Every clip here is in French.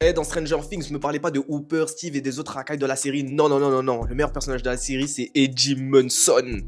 Eh, dans Stranger Things, me parlez pas de Hooper, Steve et des autres racailles de la série. Non, non, non, non, non. Le meilleur personnage de la série, c'est Eddie Munson.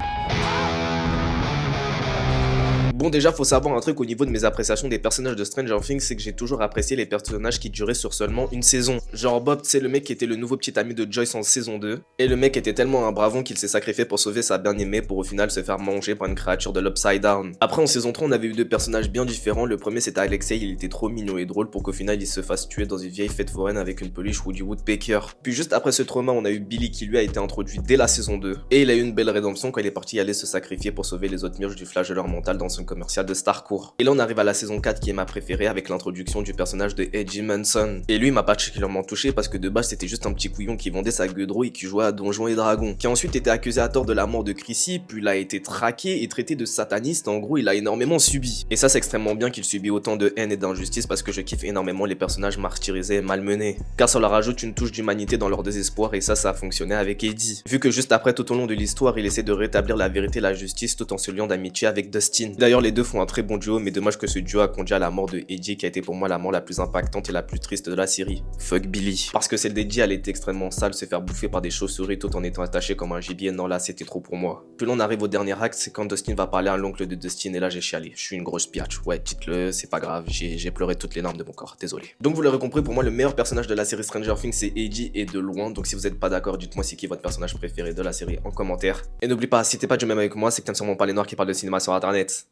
Bon, déjà, faut savoir un truc au niveau de mes appréciations des personnages de Stranger Things, c'est que j'ai toujours apprécié les personnages qui duraient sur seulement une saison. Genre Bob, c'est le mec qui était le nouveau petit ami de Joyce en saison 2. Et le mec était tellement un bravon qu'il s'est sacrifié pour sauver sa bien-aimée pour au final se faire manger par une créature de l'Upside Down. Après, en saison 3, on avait eu deux personnages bien différents. Le premier, c'était Alexei, il était trop mignon et drôle pour qu'au final, il se fasse tuer dans une vieille fête foraine avec une peluche Woody Woodpecker. Puis juste après ce trauma, on a eu Billy qui lui a été introduit dès la saison 2. Et il a eu une belle rédemption quand il est parti aller se sacrifier pour sauver les autres murges du flagelleur mental dans son commercial de Starcourt. Et là on arrive à la saison 4 qui est ma préférée avec l'introduction du personnage de Eddie Munson. Et lui il m'a particulièrement touché parce que de base c'était juste un petit couillon qui vendait sa gueudreau et qui jouait à Donjons et Dragons. Qui a ensuite été accusé à tort de la mort de Chrissy, puis il a été traqué et traité de sataniste, en gros il a énormément subi. Et ça c'est extrêmement bien qu'il subit autant de haine et d'injustice parce que je kiffe énormément les personnages martyrisés et malmenés. Car ça leur ajoute une touche d'humanité dans leur désespoir et ça a fonctionné avec Eddie. Vu que juste après tout au long de l'histoire il essaie de rétablir la vérité et la justice tout en se liant d'amitié avec Dustin. D'ailleurs les deux font un très bon duo, mais dommage que ce duo a conduit à la mort de Eddie qui a été pour moi la mort la plus impactante et la plus triste de la série. Fuck Billy. Parce que celle d'Eddie elle était extrêmement sale, se faire bouffer par des chauves-souris tout en étant attaché comme un gibier, non là c'était trop pour moi. Puis là on arrive au dernier acte, c'est quand Dustin va parler à l'oncle de Dustin et là j'ai chialé. Je suis une grosse piatch, ouais dites-le, c'est pas grave, j'ai pleuré toutes les larmes de mon corps, désolé. Donc vous l'aurez compris, pour moi le meilleur personnage de la série Stranger Things c'est Eddie et de loin, donc si vous êtes pas d'accord dites-moi c'est qui votre personnage préféré de la série en commentaire. Et n'oublie pas, si t'es pas du même avec moi, c'est que t'aimes sûrement pas les noirs qui parlent de cinéma sur internet.